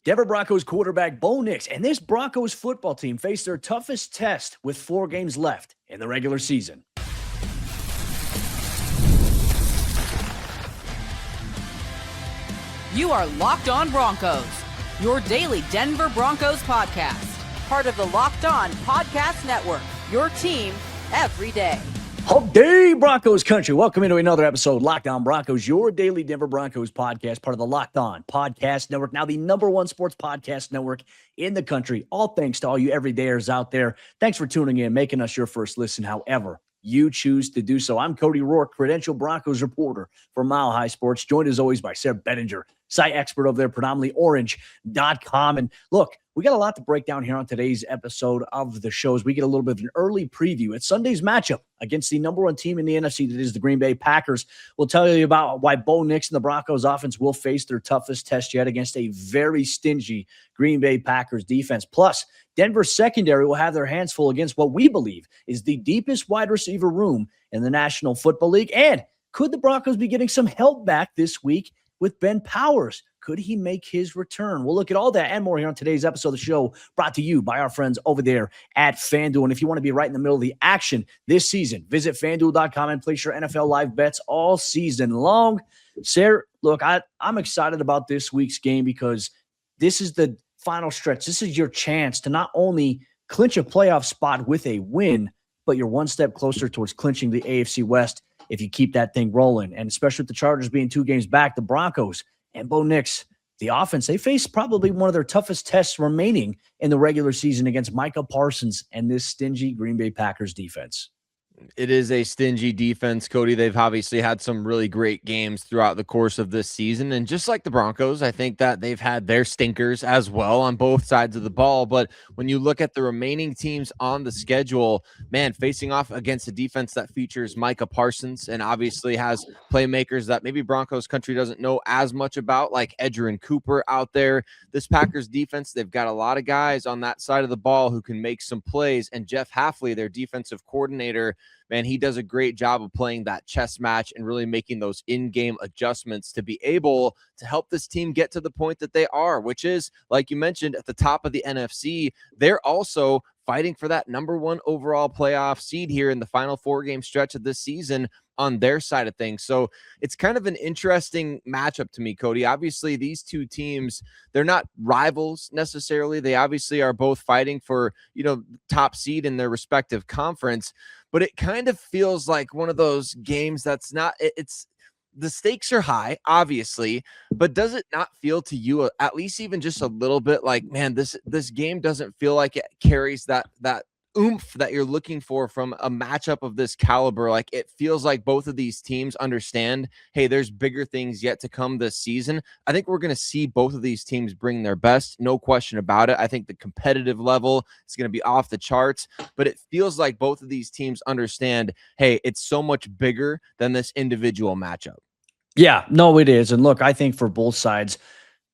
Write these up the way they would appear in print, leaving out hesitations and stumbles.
Denver Broncos quarterback Bo Nix and this Broncos football team face their toughest test with 4 games left in the regular season. You are Locked On Broncos, your daily Denver Broncos podcast. Part of the Locked On Podcast Network, your team every day. Jahdae Broncos Country. Welcome into another episode of Locked On Broncos, your daily Denver Broncos podcast, part of the Locked On Podcast Network, now the #1 sports podcast network in the country. All thanks to all you everydayers out there. Thanks for tuning in, making us your first listen, however you choose to do so. I'm Cody Roark, credentialed Broncos reporter for Mile High Sports, joined as always by Sayre Bedinger, site expert over there, predominantly orange.com. And look, we got a lot to break down here on today's episode of the shows. We get a little bit of an early preview at Sunday's matchup against the #1 team in the NFC, that is the Green Bay Packers. We'll tell you about why Bo Nix and the Broncos offense will face their toughest test yet against a very stingy Green Bay Packers defense. Plus, Denver's secondary will have their hands full against what we believe is the deepest wide receiver room in the National Football League. And could the Broncos be getting some help back this week with Ben Powers? Could he make his return? We'll look at all that and more here on today's episode of the show, brought to you by our friends over there at FanDuel. And if you want to be right in the middle of the action this season, visit FanDuel.com and place your NFL live bets all season long. Sayre, look, I'm excited about this week's game because this is the final stretch. This is your chance to not only clinch a playoff spot with a win, but you're one step closer towards clinching the AFC West if you keep that thing rolling. And especially with the Chargers being 2 games back, the Broncos and Bo Nix, the offense, they face probably one of their toughest tests remaining in the regular season against Micah Parsons and this stingy Green Bay Packers defense. It is a stingy defense, Cody. They've obviously had some really great games throughout the course of this season. And just like the Broncos, I think that they've had their stinkers as well on both sides of the ball. But when you look at the remaining teams on the schedule, man, facing off against a defense that features Micah Parsons and obviously has playmakers that maybe Broncos country doesn't know as much about, like Edgerrin Cooper out there. This Packers defense, they've got a lot of guys on that side of the ball who can make some plays. And Jeff Hafley, their defensive coordinator, man, he does a great job of playing that chess match and really making those in-game adjustments to be able to help this team get to the point that they are, which is, like you mentioned, at the top of the NFC. They're also fighting for that #1 overall playoff seed here in the final 4-game stretch of this season on their side of things. So it's kind of an interesting matchup to me, Cody. Obviously, these two teams, they're not rivals necessarily. They obviously are both fighting for, top seed in their respective conference, but it kind of feels like one of those games that's not, it's the stakes are high, obviously, but does it not feel to you, at least even just a little bit, like, man, this game doesn't feel like it carries that oomph that you're looking for from a matchup of this caliber? Like, it feels like both of these teams understand, hey, there's bigger things yet to come this season. I think we're going to see both of these teams bring their best, no question about it. I think the competitive level is going to be off the charts, but it feels like both of these teams understand, hey, it's so much bigger than this individual matchup. Yeah, no, it is. And look, I think for both sides,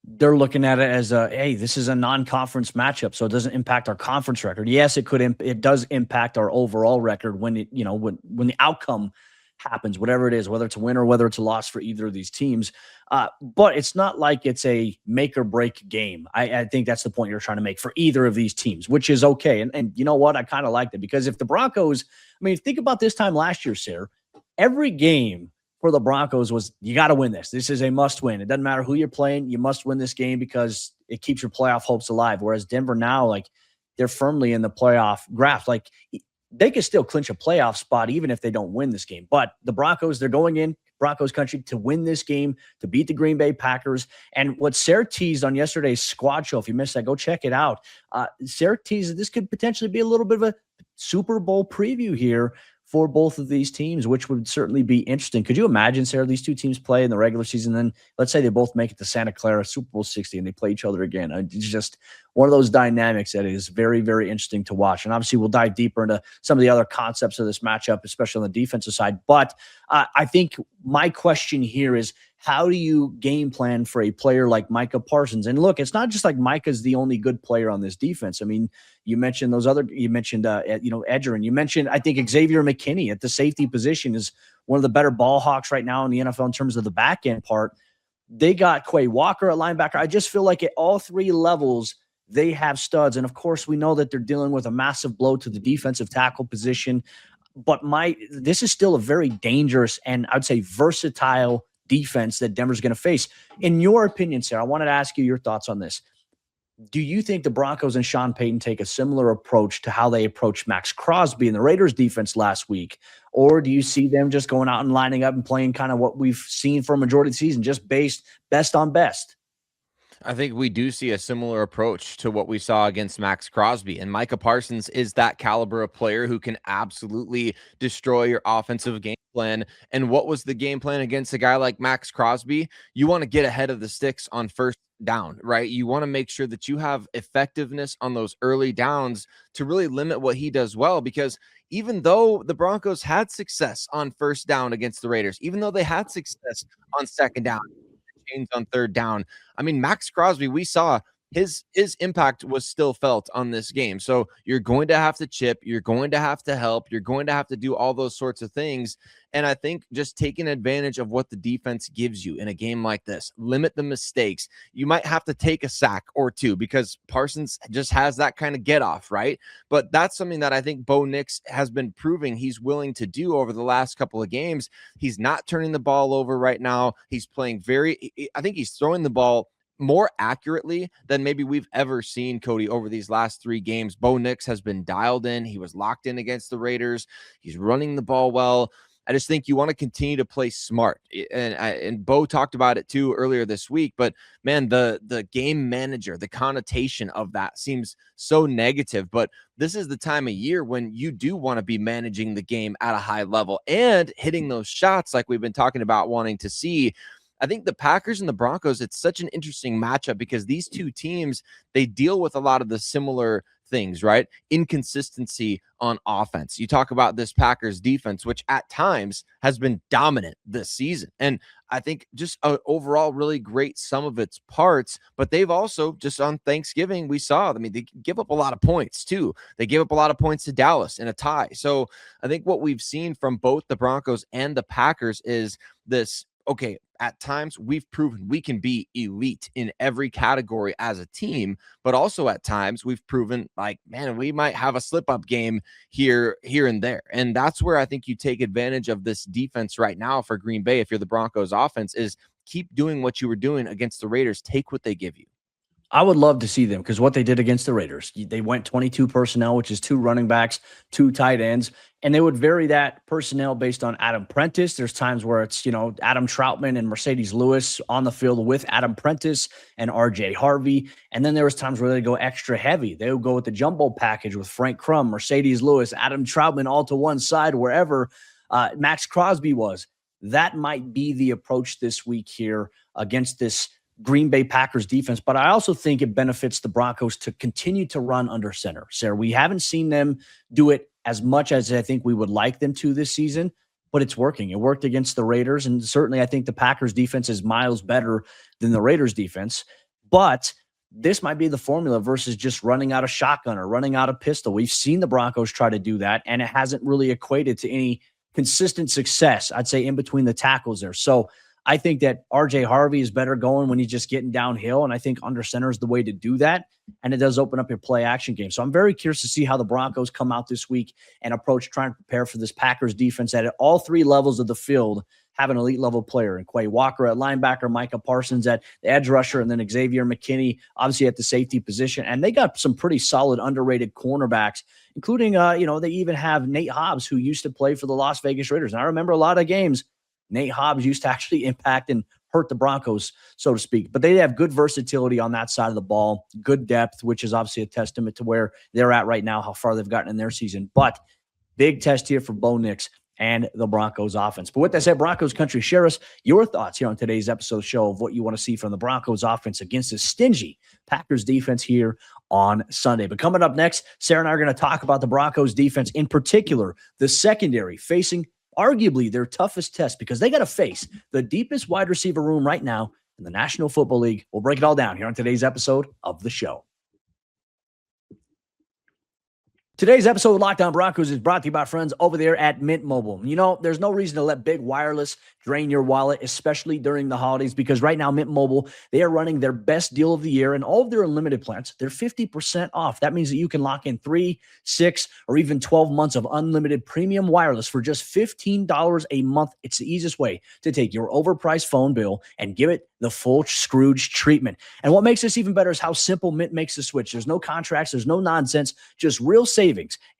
they're looking at it as hey, this is a non-conference matchup, so it doesn't impact our conference record. Yes, it does impact our overall record when when the outcome happens, whatever it is, whether it's a win or whether it's a loss for either of these teams. But it's not like it's a make or break game. I think that's the point you're trying to make for either of these teams, which is okay. And you know what? I kind of liked it because if the Broncos, think about this time last year, Sayre, every game for the Broncos was, you got to win this. This is a must win. It doesn't matter who you're playing. You must win this game because it keeps your playoff hopes alive. Whereas Denver now, they're firmly in the playoff graph. They could still clinch a playoff spot even if they don't win this game. But the Broncos, they're going in Broncos country to win this game, to beat the Green Bay Packers. And what Sayre teased on yesterday's squad show, if you missed that, go check it out. Sayre teased that this could potentially be a little bit of a Super Bowl preview here for both of these teams, which would certainly be interesting. Could you imagine, Sayre, these two teams play in the regular season, then let's say they both make it to Santa Clara, Super Bowl 60, and they play each other again? It's just one of those dynamics that is very, very interesting to watch. And obviously we'll dive deeper into some of the other concepts of this matchup, especially on the defensive side. But I think my question here is, how do you game plan for a player like Micah Parsons? And look, it's not just like Micah's the only good player on this defense. You mentioned Edgerrin. You mentioned, I think, Xavier McKinney at the safety position is one of the better ball hawks right now in the NFL in terms of the back end part. They got Quay Walker at linebacker. I just feel like at all three levels, they have studs. And of course, we know that they're dealing with a massive blow to the defensive tackle position. But this is still a very dangerous and I'd say versatile defense that Denver's going to face. In your opinion, Sayre, I wanted to ask you your thoughts on this. Do you think the Broncos and Sean Payton take a similar approach to how they approached Max Crosby in the Raiders defense last week? Or do you see them just going out and lining up and playing kind of what we've seen for a majority of the season, just based best on best? I think we do see a similar approach to what we saw against Max Crosby, and Micah Parsons is that caliber of player who can absolutely destroy your offensive game plan. And what was the game plan against a guy like Max Crosby? You want to get ahead of the sticks on first down, right? You want to make sure that you have effectiveness on those early downs to really limit what he does well, because even though the Broncos had success on first down against the Raiders, even though they had success on second down, on third down, I mean, Max Crosby, we saw his impact was still felt on this game. So you're going to have to chip, you're going to have to help, you're going to have to do all those sorts of things. And I think just taking advantage of what the defense gives you in a game like this, limit the mistakes. You might have to take a sack or two because Parsons just has that kind of get off, right? But that's something that I think Bo Nix has been proving he's willing to do over the last couple of games. He's not turning the ball over right now. He's playing I think he's throwing the ball more accurately than maybe we've ever seen, Cody, over these last 3 games. Bo Nix has been dialed in. He was locked in against the Raiders. He's running the ball well. I just think you want to continue to play smart. And Bo talked about it too earlier this week, but man, the game manager, the connotation of that seems so negative, but this is the time of year when you do want to be managing the game at a high level and hitting those shots like we've been talking about wanting to see. I think the Packers and the Broncos, it's such an interesting matchup because these two teams, they deal with a lot of the similar things, right? Inconsistency on offense. You talk about this Packers defense, which at times has been dominant this season. And I think just an overall really great sum of its parts, but they've also just on Thanksgiving, we saw, I mean, they give up a lot of points too. They gave up a lot of points to Dallas in a tie. So I think what we've seen from both the Broncos and the Packers is this, okay, at times we've proven we can be elite in every category as a team, but also at times we've proven like, man, we might have a slip up game here and there. And that's where I think you take advantage of this defense right now for Green Bay. If you're the Broncos offense, is keep doing what you were doing against the Raiders. Take what they give you. I would love to see them because what they did against the Raiders, they went 22 personnel, which is 2 running backs, 2 tight ends, and they would vary that personnel based on Adam Prentice. There's times where it's, Adam Troutman and Mercedes Lewis on the field with Adam Prentice and RJ Harvey. And then there was times where they go extra heavy. They would go with the jumbo package with Frank Crum, Mercedes Lewis, Adam Troutman all to one side, wherever Max Crosby was. That might be the approach this week here against this Green Bay Packers defense, but I also think it benefits the Broncos to continue to run under center. Sayre, we haven't seen them do it as much as I think we would like them to this season, but it's working. It worked against the Raiders, and certainly I think the Packers defense is miles better than the Raiders defense, but this might be the formula versus just running out of shotgun or running out of pistol. We've seen the Broncos try to do that, and it hasn't really equated to any consistent success, I'd say, in between the tackles there. So I think that RJ Harvey is better going when he's just getting downhill, and I think under center is the way to do that, and it does open up your play action game. So I'm very curious to see how the Broncos come out this week and approach trying to prepare for this Packers defense that at all 3 levels of the field have an elite level player, and Quay Walker at linebacker, Micah Parsons at the edge rusher, and then Xavier McKinney obviously at the safety position. And they got some pretty solid underrated cornerbacks, including, they even have Nate Hobbs, who used to play for the Las Vegas Raiders. And I remember a lot of games Nate Hobbs used to actually impact and hurt the Broncos, so to speak. But they have good versatility on that side of the ball, good depth, which is obviously a testament to where they're at right now, how far they've gotten in their season. But big test here for Bo Nix and the Broncos offense. But with that said, Broncos Country, share us your thoughts here on today's episode show of what you want to see from the Broncos offense against this stingy Packers defense here on Sunday. But coming up next, Sayre and I are going to talk about the Broncos defense, in particular, the secondary facing arguably their toughest test because they got to face the deepest wide receiver room right now in the National Football League. We'll break it all down here on today's episode of the show. Today's episode of Locked On Broncos is brought to you by friends over there at Mint Mobile. You know, there's no reason to let big wireless drain your wallet, especially during the holidays, because right now, Mint Mobile, they are running their best deal of the year, and all of their unlimited plans, they're 50% off. That means that you can lock in 3, 6, or even 12 months of unlimited premium wireless for just $15 a month. It's the easiest way to take your overpriced phone bill and give it the full Scrooge treatment. And what makes this even better is how simple Mint makes the switch. There's no contracts, there's no nonsense, just real savings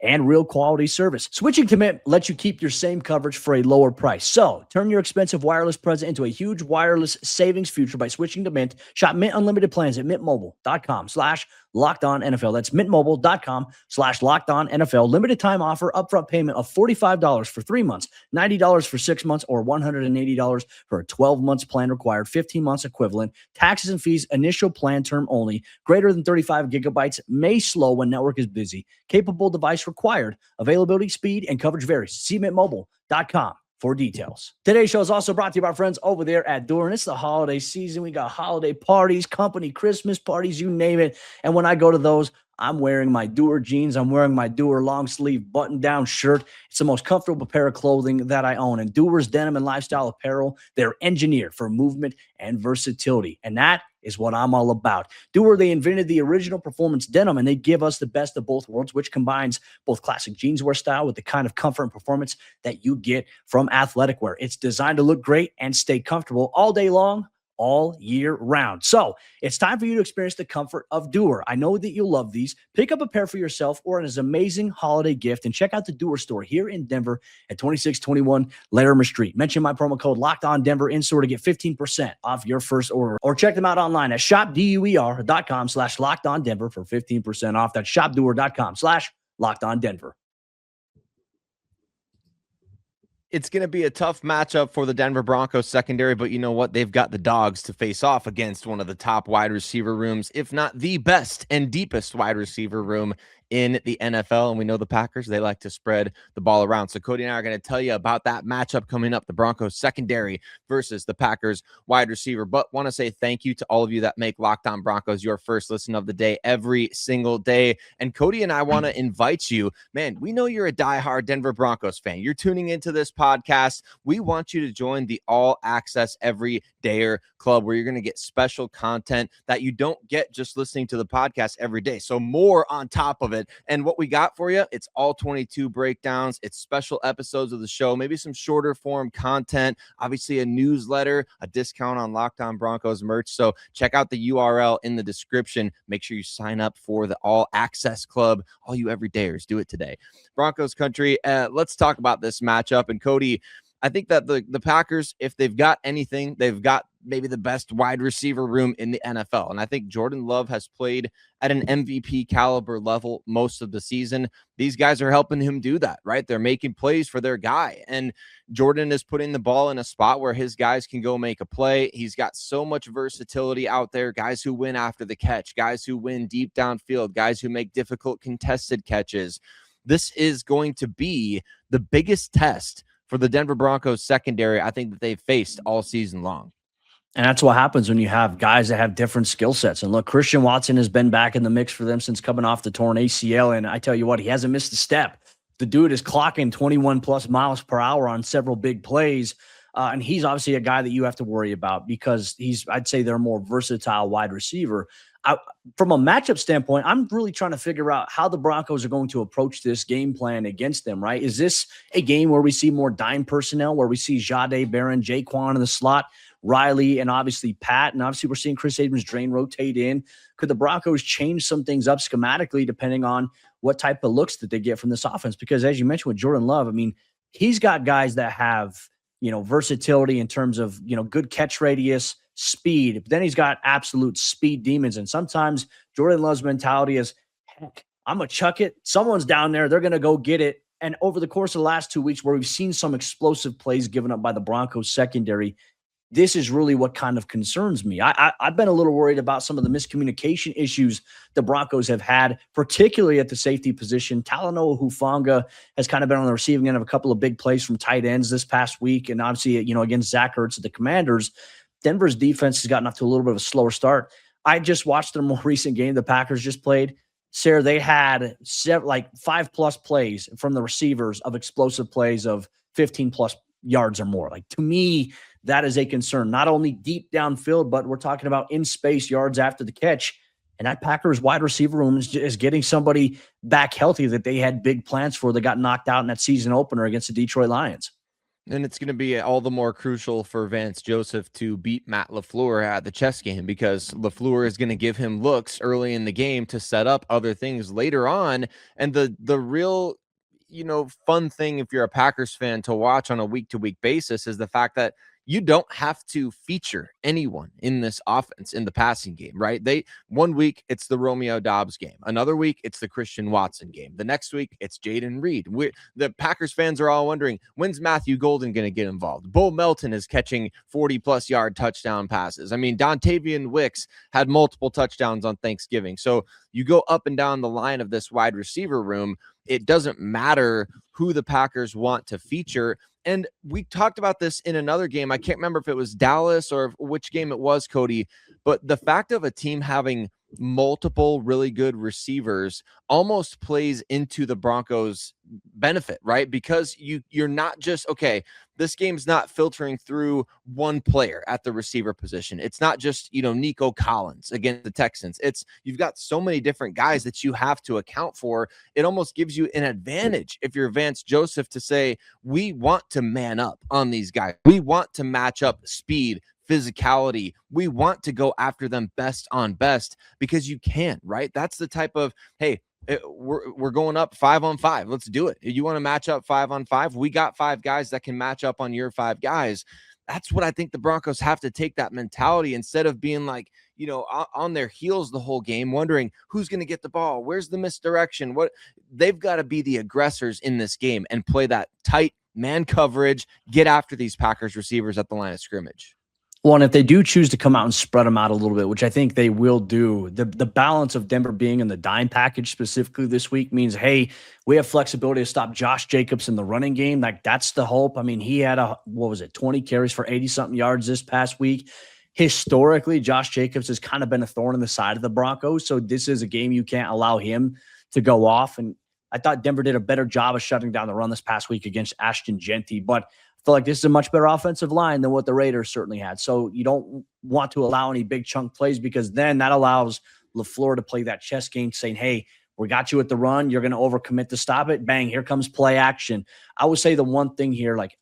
and real quality service. Switching to Mint lets you keep your same coverage for a lower price. So turn your expensive wireless present into a huge wireless savings future by switching to Mint. Shop Mint Unlimited plans at mintmobile.com/LockedOnNFL. That's mintmobile.com/LockedOnNFL. Limited time offer, upfront payment of $45 for 3 months, $90 for 6 months, or $180 for a 12 months plan required, 15 months equivalent. Taxes and fees, initial plan term only. Greater than 35 gigabytes, may slow when network is busy. Capable device required. Availability, speed, and coverage varies. See mintmobile.com for details. Today's show is also brought to you by our friends over there at Door, and it's the holiday season. We got holiday parties, company Christmas parties, you name it. And when I go to those, I'm wearing my Doer jeans. I'm wearing my Doer long sleeve button down shirt. It's the most comfortable pair of clothing that I own. And Doer's denim and lifestyle apparel, they're engineered for movement and versatility. And that is what I'm all about. Doer, they invented the original performance denim, and they give us the best of both worlds, which combines both classic jeanswear style with the kind of comfort and performance that you get from athletic wear. It's designed to look great and stay comfortable all day long, all year round. So it's time for you to experience the comfort of Doer. I know that you'll love these. Pick up a pair for yourself or as an amazing holiday gift, and check out the Doer store here in Denver at 2621 Larimer Street. Mention my promo code LOCKEDONDenver in store to get 15% off your first order, or check them out online at shopdoer.com/LockedOnDenver for 15% off. That's shopdoer.com/LockedOnDenver. It's going to be a tough matchup for the Denver Broncos secondary, but you know what? They've got the dogs to face off against one of the top wide receiver rooms, if not the best and deepest wide receiver room in the NFL. And we know the Packers, they like to spread the ball around. So Cody and I are going to tell you about that matchup coming up, the Broncos secondary versus the Packers wide receiver. But want to say thank you to all of you that make Locked On Broncos your first listen of the day every single day. And Cody and I want to invite you, man, we know you're a diehard Denver Broncos fan. You're tuning into this podcast. We want you to join the All Access Every Dayer Club, where you're going to get special content that you don't get just listening to the podcast every day. So more on top of it. And what we got for you, it's all 22 breakdowns. It's special episodes of the show, maybe some shorter form content, obviously a newsletter, a discount on Locked On Broncos merch. So check out the URL in the description. Make sure you sign up for the All Access Club. All you everydayers, do it today. Broncos Country, let's talk about this matchup. And Cody, I think that the Packers, if they've got anything, they've got maybe the best wide receiver room in the NFL. And I think Jordan Love has played at an MVP caliber level most of the season. These guys are helping him do that, right? They're making plays for their guy. And Jordan is putting the ball in a spot where his guys can go make a play. He's got so much versatility out there, guys who win after the catch, guys who win deep downfield, guys who make difficult contested catches. This is going to be the biggest test for the Denver Broncos secondary, I think, that they've faced all season long. And that's what happens when you have guys that have different skill sets. And look, Christian Watson has been back in the mix for them since coming off the torn ACL. And I tell you what, he hasn't missed a step. The dude is clocking 21 plus miles per hour on several big plays. And he's obviously a guy that you have to worry about because I'd say they're a more versatile wide receiver. From a matchup standpoint, I'm really trying to figure out how the Broncos are going to approach this game plan against them, right? Is this a game where we see more dime personnel, where we see Jahdae Barron, Jaquan in the slot, Riley, and obviously Pat, and obviously we're seeing Chris Abrams-Drain rotate in? Could the Broncos change some things up schematically depending on what type of looks that they get from this offense? Because as you mentioned with Jordan Love, I mean, he's got guys that have, versatility in terms of, good catch radius, speed, but then he's got absolute speed demons. And sometimes Jordan Love's mentality is, heck, I'm going to chuck it. Someone's down there. They're going to go get it. And over the course of the last 2 weeks where we've seen some explosive plays given up by the Broncos secondary, this is really what kind of concerns me. I've been a little worried about some of the miscommunication issues the Broncos have had, particularly at the safety position. Talanoa Hufanga has kind of been on the receiving end of a couple of big plays from tight ends this past week. And obviously, against Zach Ertz at the Commanders, Denver's defense has gotten off to a little bit of a slower start. I just watched their more recent game the Packers just played. Sayre, they had 5+ plays from the receivers of explosive plays of 15+ yards or more. Like, to me, that is a concern, not only deep downfield, but we're talking about in space yards after the catch. And that Packers wide receiver room is getting somebody back healthy that they had big plans for that got knocked out in that season opener against the Detroit Lions. And it's going to be all the more crucial for Vance Joseph to beat Matt LaFleur at the chess game, because LaFleur is going to give him looks early in the game to set up other things later on. And the real, fun thing, if you're a Packers fan, to watch on a week-to-week basis is the fact that you don't have to feature anyone in this offense in the passing game, right? One week it's the Romeo Doubs game. Another week it's the Christian Watson game. The next week it's Jaden Reed. The Packers fans are all wondering, when's Matthew Golden going to get involved? Bo Melton is catching 40+ yard touchdown passes. I mean, Dontavian Wicks had multiple touchdowns on Thanksgiving. So you go up and down the line of this wide receiver room. It doesn't matter who the Packers want to feature. And we talked about this in another game. I can't remember if it was Dallas or which game it was, Cody, but the fact of a team having multiple really good receivers almost plays into the Broncos' benefit, right? Because you're not just, okay, this game's not filtering through one player at the receiver position. It's not just, Nico Collins against the Texans. You've got so many different guys that you have to account for. It almost gives you an advantage if you're Vance Joseph to say, we want to man up on these guys. We want to match up speed, physicality. We want to go after them best on best, because you can, right? That's the type of, hey, we're going up 5-on-5. Let's do it. You want to match up 5-on-5? We got 5 guys that can match up on your 5 guys. That's what I think the Broncos have to take, that mentality, instead of being like, on their heels the whole game, wondering who's going to get the ball. Where's the misdirection? They've got to be the aggressors in this game and play that tight man coverage, get after these Packers receivers at the line of scrimmage. Well, and if they do choose to come out and spread them out a little bit, which I think they will do, the balance of Denver being in the dime package specifically this week means, hey, we have flexibility to stop Josh Jacobs in the running game. Like, that's the hope. I mean, he had 20 carries for 80-something yards this past week. Historically, Josh Jacobs has kind of been a thorn in the side of the Broncos, so this is a game you can't allow him to go off. And I thought Denver did a better job of shutting down the run this past week against Ashton Genty, but I feel like this is a much better offensive line than what the Raiders certainly had. So you don't want to allow any big chunk plays, because then that allows LaFleur to play that chess game, saying, hey, we got you at the run. You're going to overcommit to stop it. Bang, here comes play action. I would say the one thing here, like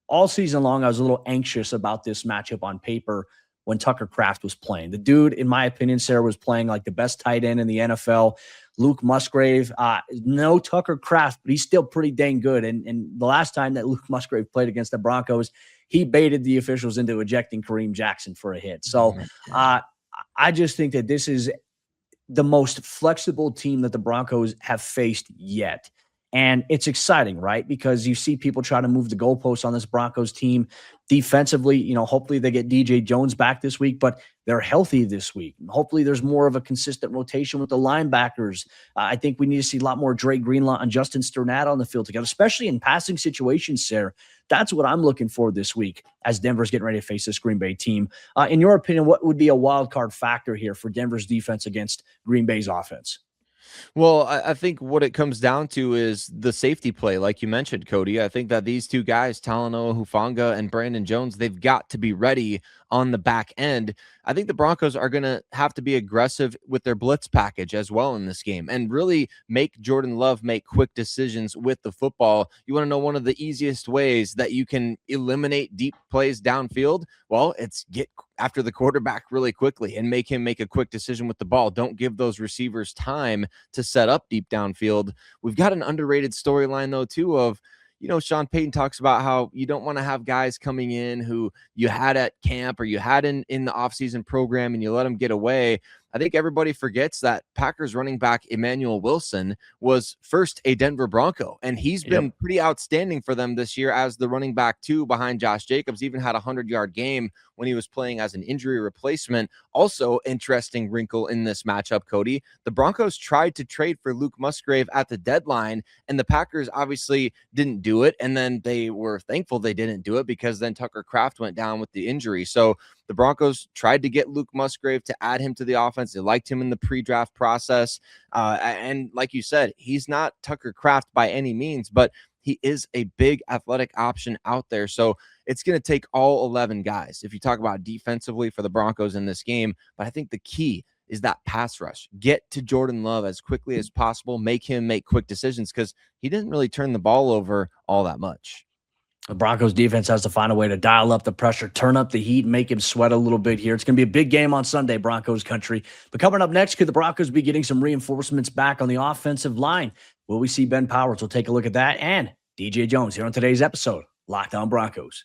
all season long, I was a little anxious about this matchup on paper when Tucker Kraft was playing. The dude, in my opinion, Sayre, was playing like the best tight end in the NFL. Luke Musgrave, no Tucker Kraft, but he's still pretty dang good. And the last time that Luke Musgrave played against the Broncos, he baited the officials into ejecting Kareem Jackson for a hit. So I just think that this is the most flexible team that the Broncos have faced yet. And it's exciting, right? Because you see people try to move the goalposts on this Broncos team defensively. Hopefully they get DJ Jones back this week, but they're healthy this week. Hopefully there's more of a consistent rotation with the linebackers. I think we need to see a lot more Dre Greenlaw and Justin Sternat on the field together, especially in passing situations, Sayre. That's what I'm looking for this week as Denver's getting ready to face this Green Bay team. In your opinion, what would be a wild card factor here for Denver's defense against Green Bay's offense? Well, I think what it comes down to is the safety play, like you mentioned, Cody. I think that these two guys, Talanoa Hufanga and Brandon Jones, they've got to be ready on the back end. I think the Broncos are going to have to be aggressive with their blitz package as well in this game and really make Jordan Love make quick decisions with the football. You want to know one of the easiest ways that you can eliminate deep plays downfield? Well, it's get after the quarterback really quickly and make him make a quick decision with the ball. Don't give those receivers time to set up deep downfield. We've got an underrated storyline, though, too, of Sean Payton talks about how you don't want to have guys coming in who you had at camp or you had in the offseason program and you let them get away. I think everybody forgets that Packers running back Emmanuel Wilson was first a Denver Bronco, and he's been pretty outstanding for them this year as the running back 2 behind Josh Jacobs. Even had a 100-yard game when he was playing as an injury replacement. Also, interesting wrinkle in this matchup, Cody. The Broncos tried to trade for Luke Musgrave at the deadline, and the Packers obviously didn't do it, and then they were thankful they didn't do it because then Tucker Kraft went down with the injury. So the Broncos tried to get Luke Musgrave to add him to the offense. They liked him in the pre-draft process. And like you said, he's not Tucker Kraft by any means, but he is a big athletic option out there. So it's going to take all 11 guys if you talk about defensively for the Broncos in this game. But I think the key is that pass rush. Get to Jordan Love as quickly as possible. Make him make quick decisions because he didn't really turn the ball over all that much. The Broncos defense has to find a way to dial up the pressure, turn up the heat, make him sweat a little bit here. It's going to be a big game on Sunday, Broncos country. But coming up next, could the Broncos be getting some reinforcements back on the offensive line? Will we see Ben Powers? We'll take a look at that. And DJ Jones here on today's episode, Locked On Broncos.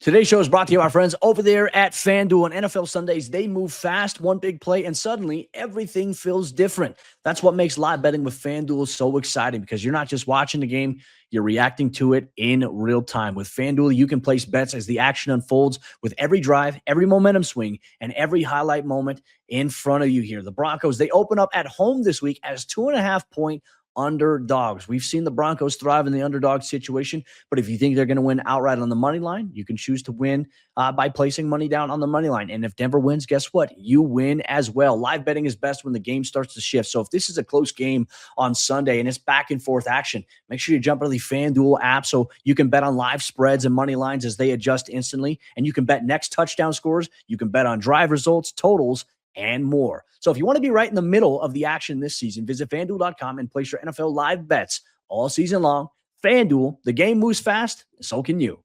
Today's show is brought to you by our friends over there at FanDuel. On NFL Sundays, they move fast, one big play, and suddenly everything feels different. That's what makes live betting with FanDuel so exciting, because you're not just watching the game, you're reacting to it in real time. With FanDuel, you can place bets as the action unfolds with every drive, every momentum swing, and every highlight moment in front of you here. The Broncos, they open up at home this week as 2.5-point underdogs. We've seen the Broncos thrive in the underdog situation, but if you think they're going to win outright on the money line, you can choose to win by placing money down on the money line. And if Denver wins, guess what? You win as well. Live betting is best when the game starts to shift. So if this is a close game on Sunday and it's back and forth action, make sure you jump into the FanDuel app so you can bet on live spreads and money lines as they adjust instantly. And you can bet next touchdown scores. You can bet on drive results, totals, and more. So if you want to be right in the middle of the action this season, visit FanDuel.com and place your NFL live bets all season long. FanDuel, the game moves fast, so can you.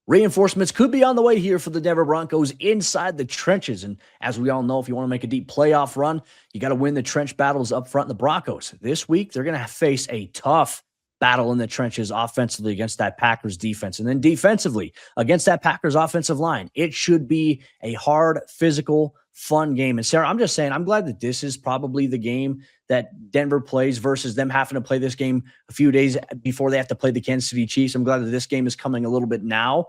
Reinforcements could be on the way here for the Denver Broncos inside the trenches. And as we all know, if you want to make a deep playoff run, you got to win the trench battles up front. The Broncos, this week, they're going to face a tough battle in the trenches offensively against that Packers defense. And then defensively against that Packers offensive line. It should be a hard, physical, fun game. And Sayre, I'm just saying, I'm glad that this is probably the game that Denver plays versus them having to play this game a few days before they have to play the Kansas City Chiefs. I'm glad that this game is coming a little bit now,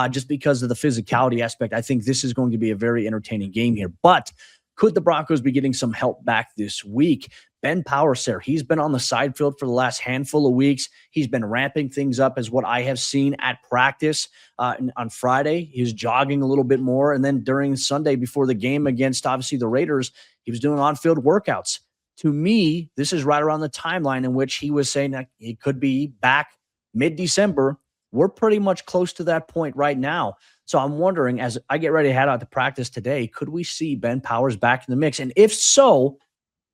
just because of the physicality aspect. I think this is going to be a very entertaining game here. But could the Broncos be getting some help back this week? Ben Powers, Sayre, he's been on the side field for the last handful of weeks. He's been ramping things up as what I have seen at practice. On Friday, he was jogging a little bit more. And then during Sunday before the game against, obviously, the Raiders, he was doing on-field workouts. To me, this is right around the timeline in which he was saying that he could be back mid-December. We're pretty much close to that point right now. So I'm wondering, as I get ready to head out to practice today, could we see Ben Powers back in the mix? And if so,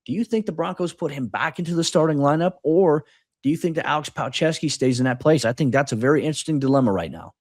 do you think the Broncos put him back into the starting lineup, or do you think that Alex Palczewski stays in that place? I think that's a very interesting dilemma right now.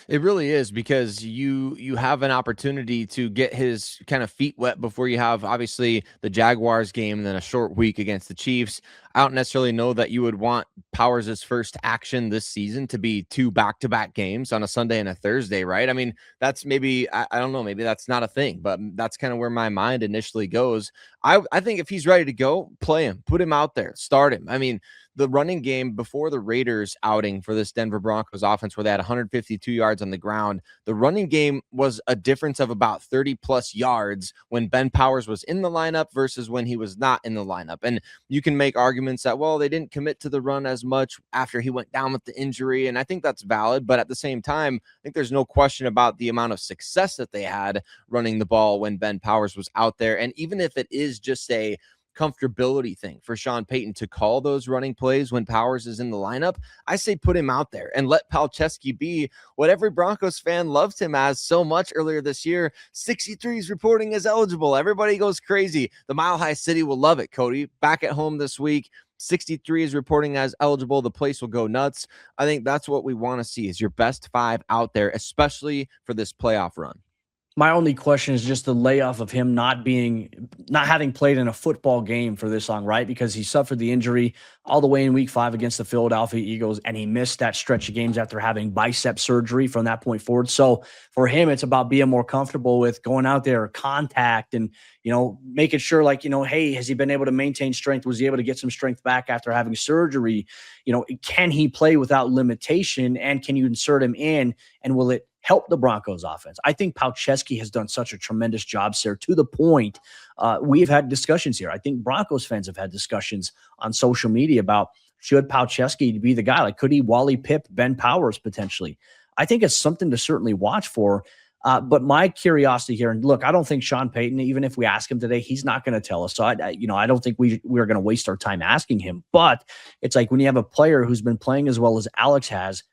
It really is, because you have an opportunity to get his kind of feet wet before you have, obviously, the Jaguars game and then a short week against the Chiefs. I don't necessarily know that you would want Powers' first action this season to be 2 back-to-back games on a Sunday and a Thursday, right? I mean, that's maybe, I don't know, maybe that's not a thing, but that's kind of where my mind initially goes. I think if he's ready to go, play him, put him out there, start him. I mean, the running game before the Raiders outing for this Denver Broncos offense, where they had 152 yards on the ground, the running game was a difference of about 30-plus yards when Ben Powers was in the lineup versus when he was not in the lineup. And you can make arguments that, well, they didn't commit to the run as much after he went down with the injury, and I think that's valid. But at the same time, I think there's no question about the amount of success that they had running the ball when Ben Powers was out there. And even if it is just a comfortability thing for Sean Payton to call those running plays when Powers is in the lineup, I say put him out there and let Palczewski be what every Broncos fan loved him as so much earlier this year. 63 is reporting as eligible. Everybody goes crazy. The Mile High City will love it, Cody. Back at home this week, 63 is reporting as eligible. The place will go nuts. I think that's what we want to see, is your best 5 out there, especially for this playoff run. My only question is just the layoff of him not having played in a football game for this long, right? Because he suffered the injury all the way in week 5 against the Philadelphia Eagles, and he missed that stretch of games after having bicep surgery from that point forward. So for him, it's about being more comfortable with going out there, contact, and, making sure, hey, has he been able to maintain strength? Was he able to get some strength back after having surgery? Can he play without limitation, and can you insert him in, and will it help the Broncos offense? I think Palczewski has done such a tremendous job, Sayre, to the point we've had discussions here. I think Broncos fans have had discussions on social media about should Palczewski be the guy? Like, could he Wally Pipp Ben Powers potentially? I think it's something to certainly watch for. But my curiosity here, and look, I don't think Sean Payton, even if we ask him today, he's not going to tell us. So I don't think we're going to waste our time asking him. But it's like when you have a player who's been playing as well as Alex has,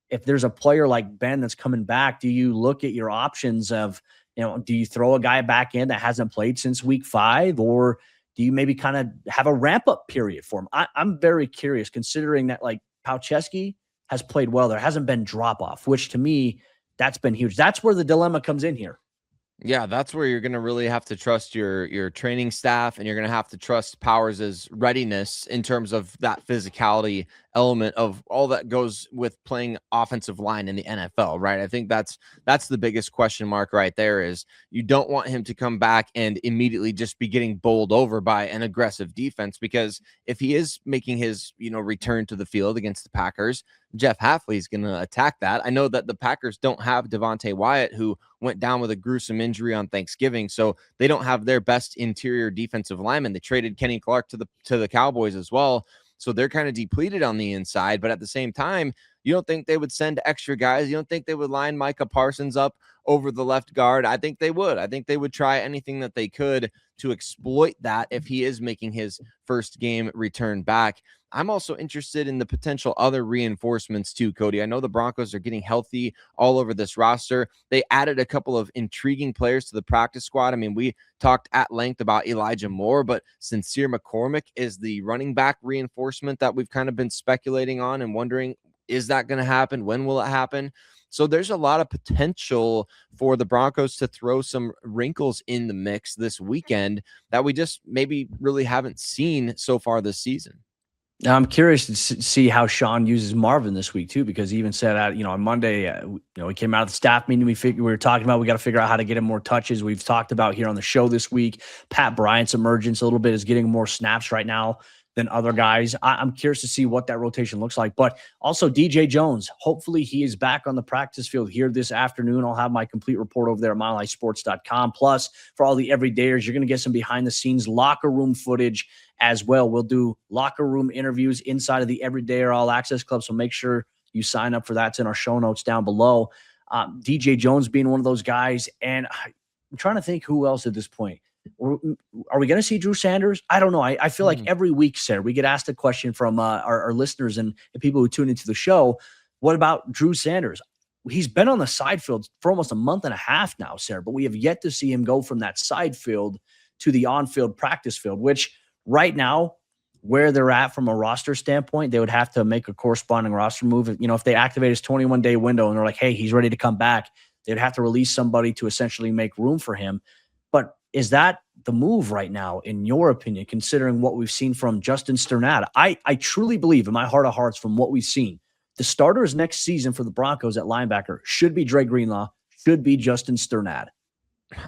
if there's a player like Ben that's coming back, do you look at your options of, do you throw a guy back in that hasn't played since week 5, or do you maybe kind of have a ramp up period for him? I'm very curious, considering that like Palczewski has played well. There hasn't been drop off, which to me, that's been huge. That's where the dilemma comes in here. Yeah, that's where you're going to really have to trust your training staff, and you're going to have to trust Powers' readiness in terms of that physicality element of all that goes with playing offensive line in the NFL, right? I think that's the biggest question mark right there. Is you don't want him to come back and immediately just be getting bowled over by an aggressive defense, because if he is making his return to the field against the Packers, Jeff Hafley is going to attack that. I know that the Packers don't have Devontae Wyatt, who went down with a gruesome injury on Thanksgiving, so they don't have their best interior defensive lineman. They traded Kenny Clark to the Cowboys as well, so they're kind of depleted on the inside. But at the same time, you don't think they would send extra guys? You don't think they would line Micah Parsons up over the left guard? I think they would. I think they would try anything that they could to exploit that if he is making his first game return back. I'm also interested in the potential other reinforcements too, Cody. I know the Broncos are getting healthy all over this roster. They added a couple of intriguing players to the practice squad. I mean, we talked at length about Elijah Moore, but Sincere McCormick is the running back reinforcement that we've kind of been speculating on and wondering, is that going to happen? When will it happen? So there's a lot of potential for the Broncos to throw some wrinkles in the mix this weekend that we just maybe really haven't seen so far this season. Now, I'm curious to see how Sean uses Marvin this week too, because he even said on Monday, he came out of the staff meeting. We were talking about we got to figure out how to get him more touches. We've talked about here on the show this week, Pat Bryant's emergence a little bit is getting more snaps right now than other guys. I'm curious to see what that rotation looks like. But also DJ Jones, hopefully he is back on the practice field here this afternoon. I'll have my complete report over there at milehighsports.com. Plus, for all the everydayers, you're going to get some behind-the-scenes locker room footage as well. We'll do locker room interviews inside of the Everydayer All Access Club, so make sure you sign up for that. It's in our show notes down below. DJ Jones being one of those guys, and I'm trying to think who else at this point. Are we going to see Drew Sanders? I don't know. I feel like every week, Sayre, we get asked a question from our listeners and people who tune into the show. What about Drew Sanders? He's been on the side field for almost a month and a half now, Sayre, but we have yet to see him go from that side field to the on-field practice field, which right now, where they're at from a roster standpoint, they would have to make a corresponding roster move. If they activate his 21-day window and they're like, hey, he's ready to come back, they'd have to release somebody to essentially make room for him. But is that the move right now, in your opinion, considering what we've seen from Justin Sternad? I truly believe in my heart of hearts, from what we've seen, the starters next season for the Broncos at linebacker should be Dre Greenlaw, should be Justin Sternad.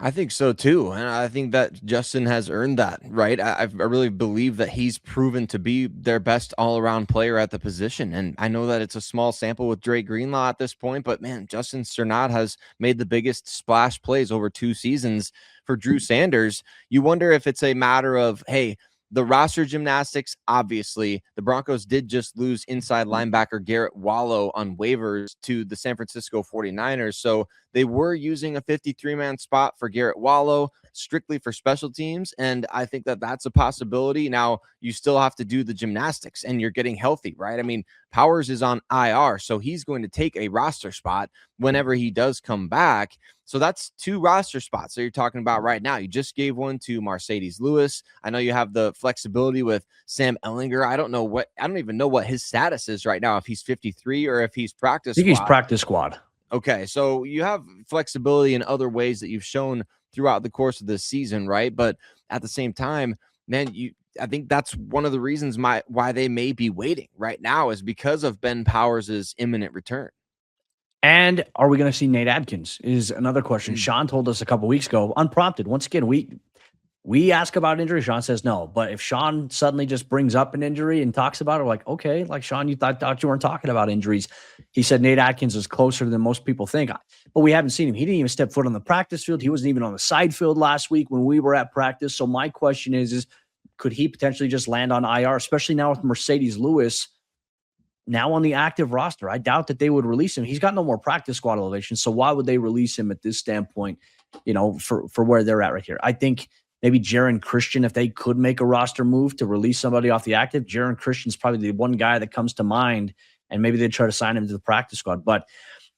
I think so too. And I think that Justin has earned that, right? I really believe that he's proven to be their best all-around player at the position. And I know that it's a small sample with Dre Greenlaw at this point, but man, Justin Sternad has made the biggest splash plays over 2 seasons for Drew Sanders. You wonder if it's a matter of, hey, the roster gymnastics, obviously, the Broncos did just lose inside linebacker Garrett Wallow on waivers to the San Francisco 49ers. So they were using a 53-man spot for Garrett Wallow strictly for special teams. And I think that that's a possibility. Now, you still have to do the gymnastics and you're getting healthy, right? I mean, Powers is on IR, so he's going to take a roster spot whenever he does come back. So that's 2 roster spots that you're talking about right now. You just gave one to Mercedes Lewis. I know you have the flexibility with Sam Ehlinger. I don't even know what his status is right now, if he's 53 or if he's practice squad. He's practice squad. Okay, so you have flexibility in other ways that you've shown throughout the course of this season, right? But at the same time, man, I think that's one of the reasons why they may be waiting right now, is because of Ben Powers' imminent return. And are we going to see Nate Adkins is another question. Sean told us a couple weeks ago, unprompted. Once again, we ask about injury. Sean says no. But if Sean suddenly just brings up an injury and talks about it, like, okay, like Sean, you thought you weren't talking about injuries. He said Nate Adkins is closer than most people think. But we haven't seen him. He didn't even step foot on the practice field. He wasn't even on the side field last week when we were at practice. So my question is could he potentially just land on IR, especially now with Mercedes Lewis now on the active roster? I doubt that they would release him. He's got no more practice squad elevation, so why would they release him at this standpoint, for where they're at right here? I think maybe Jaron Christian, if they could make a roster move to release somebody off the active, Jaron Christian's probably the one guy that comes to mind, and maybe they'd try to sign him to the practice squad. But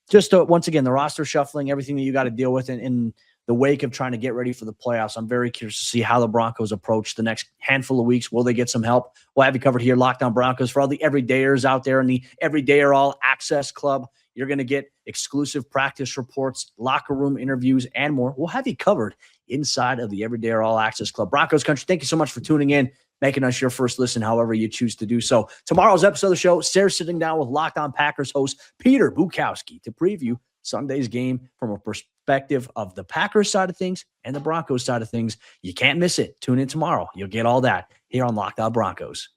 just once again, the roster shuffling, everything that you got to deal with in the wake of trying to get ready for the playoffs. I'm very curious to see how the Broncos approach the next handful of weeks. Will they get some help? We'll have you covered here, Locked On Broncos. For all the everydayers out there in the Everydayer All Access Club, you're going to get exclusive practice reports, locker room interviews, and more. We'll have you covered inside of the Everydayer All Access Club. Broncos Country, thank you so much for tuning in, making us your first listen, however you choose to do so. Tomorrow's episode of the show, Sarah's sitting down with Locked On Packers host Peter Bukowski to preview Sunday's game from a perspective of the Packers side of things and the Broncos side of things. You can't miss it. Tune in tomorrow. You'll get all that here on Locked On Broncos.